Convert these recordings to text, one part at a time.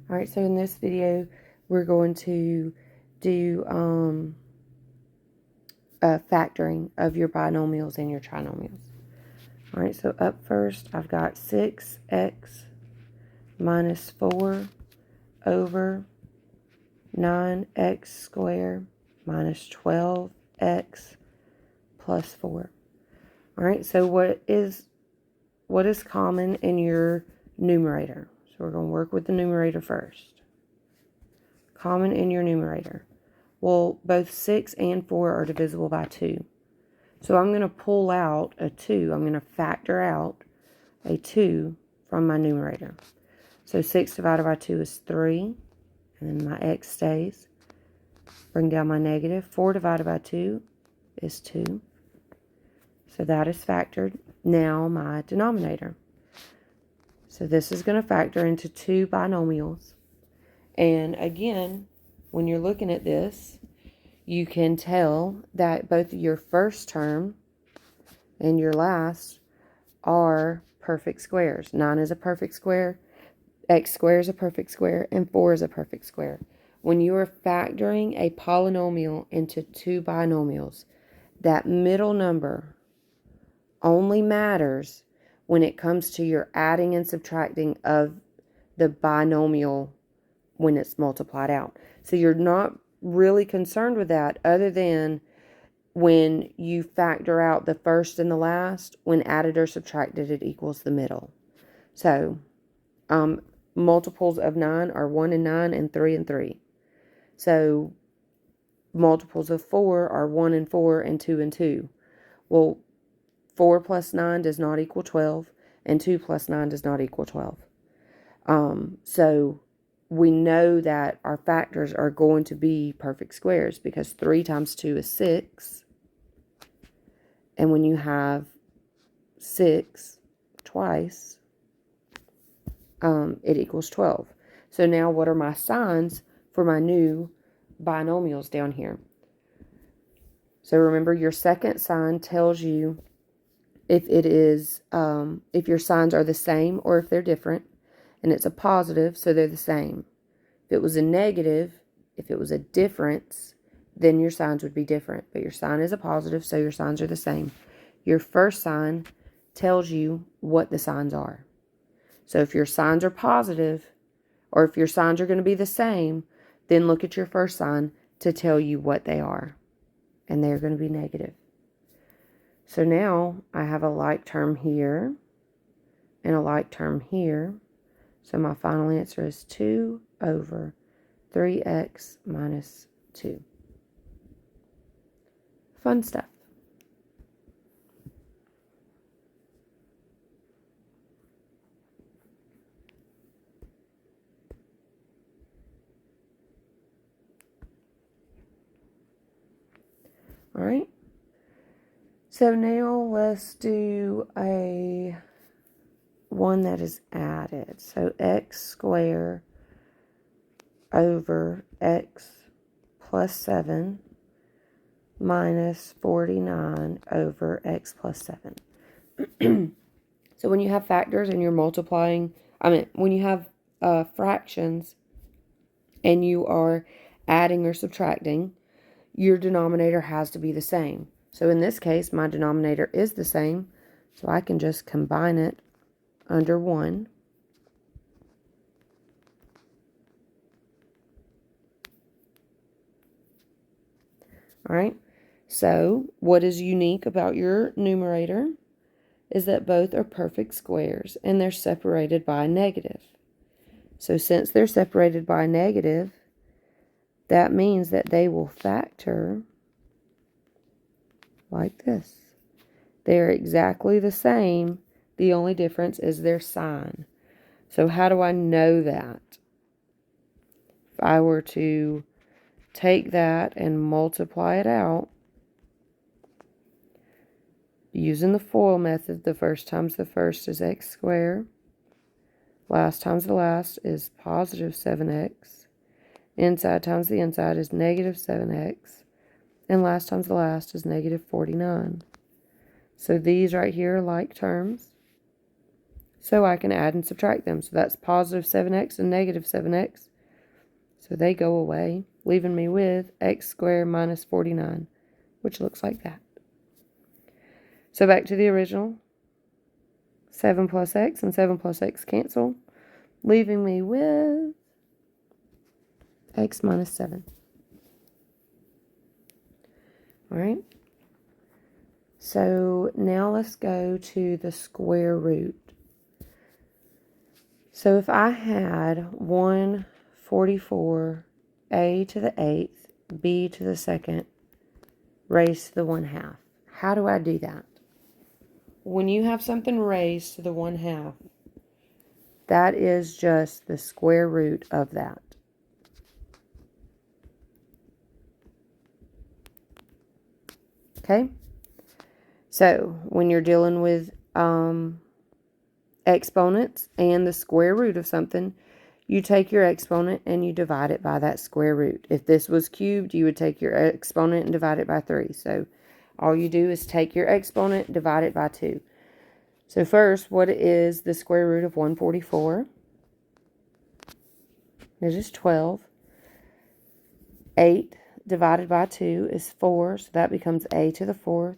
Alright, so in this video, we're going to do factoring of your binomials and your trinomials. Alright, so up first, I've got 6x minus 4 over 9x squared minus 12x plus 4. Alright, so what is common in your numerator? So we're going to work with the numerator first. Common in your numerator. Well, both 6 and 4 are divisible by 2. So I'm going to pull out a 2. I'm going to factor out a 2 from my numerator. So 6 divided by 2 is 3. And then my x stays. Bring down my negative. 4 divided by 2 is 2. So that is factored. Now my denominator. So this is going to factor into 2 binomials. And again, when you're looking at this, you can tell that both your first term and your last are perfect squares. 9 is a perfect square, x squared is a perfect square, and 4 is a perfect square. When you are factoring a polynomial into 2 binomials, that middle number only matters when it comes to your adding and subtracting of the binomial when it's multiplied out. So you're not really concerned with that other than when you factor out the first and the last, when added or subtracted, it equals the middle. So multiples of 9 are 1 and 9 and 3 and 3. So multiples of 4 are 1 and 4 and 2 and 2. Well, 4 plus 9 does not equal 12, and 2 plus 9 does not equal 12. So we know that our factors are going to be perfect squares because 3 times 2 is 6. And when you have 6 twice, it equals 12. So now what are my signs for my new binomials down here? So remember, your second sign tells you if it is, if your signs are the same or if they're different. And it's a positive, so they're the same. If it was a negative, if it was a difference, then your signs would be different. But your sign is a positive, so your signs are the same. Your first sign tells you what the signs are. So if your signs are positive, or if your signs are going to be the same, then look at your first sign to tell you what they are. And they're going to be negative. So now I have a like term here and a like term here. So my final answer is 2 over 3x minus 2. Fun stuff. All right. So now let's do a one that is added. So x squared over x plus 7 minus 49 over x plus 7. So when you have factors and you're multiplying, when you have fractions and you are adding or subtracting, your denominator has to be the same. So in this case, my denominator is the same, so I can just combine it under 1. All right, so what is unique about your numerator is that both are perfect squares and they're separated by a negative. So since they're separated by a negative, that means that they will factor like this. They're exactly the same. The only difference is their sign. So how do I know that? If I were to take that and multiply it out, using the FOIL method, the first times the first is x squared. Last times the last is positive 7x. Inside times the inside is negative 7x. And last times the last is negative 49. So these right here are like terms. so I can add and subtract them. So that's positive 7x and negative 7x. So they go away, leaving me with x squared minus 49, which looks like that. So back to the original. 7 plus x and 7 plus x cancel, leaving me with x minus 7. All right. So now let's go to the square root. So if I had 1/44, a to the 8th, b to the 2nd, raised to the 1/2, how do I do that? When you have something raised to the 1/2, that is just the square root of that. Okay? So when you're dealing with exponents and the square root of something, you take your exponent and you divide it by that square root. If this was cubed, you would take your exponent and divide it by 3. So all you do is take your exponent, divide it by 2. So first, what is the square root of 144? It is 12. 8 divided by 2 is 4, so that becomes a to the 4th.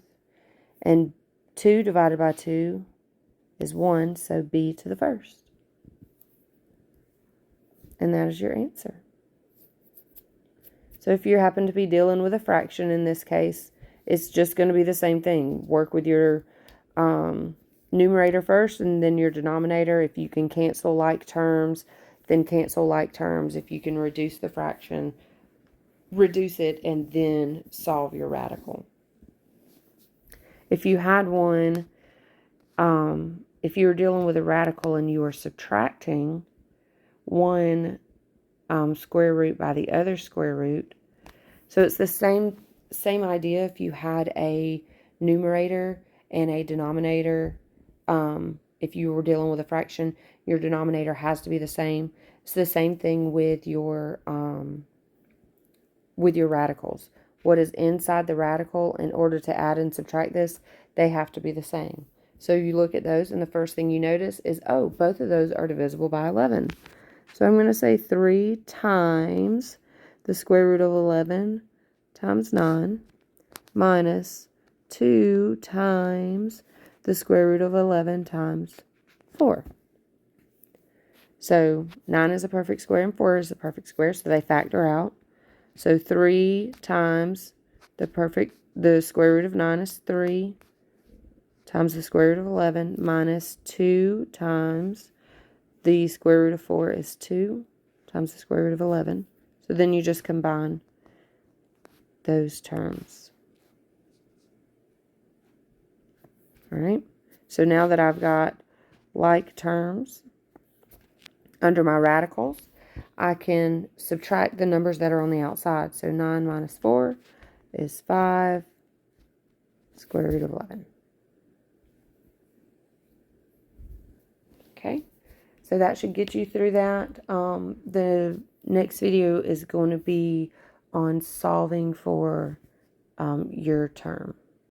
And 2 divided by 2 is 1, so b to the 1st. And that is your answer. So if you happen to be dealing with a fraction in this case, it's just going to be the same thing. Work with your numerator first and then your denominator. If you can cancel like terms, then cancel like terms. If you can reduce the fraction, reduce it and then solve your radical. If you had one, if you were dealing with a radical and you were subtracting one square root by the other square root, so it's the same idea. If you had a numerator and a denominator, if you were dealing with a fraction, your denominator has to be the same. It's the same thing with your radicals. What is inside the radical, in order to add and subtract this, they have to be the same. So you look at those, and the first thing you notice is, oh, both of those are divisible by 11. So I'm going to say 3 times the square root of 11 times 9 minus 2 times the square root of 11 times 4. So 9 is a perfect square and 4 is a perfect square, so they factor out. So 3 times the square root of 9 is 3 times the square root of 11 minus 2 times the square root of 4 is 2 times the square root of 11. So then you just combine those terms. All right. So now that I've got like terms under my radicals, I can subtract the numbers that are on the outside. So 9 minus 4 is 5, square root of 11. Okay, so that should get you through that. The next video is going to be on solving for your term.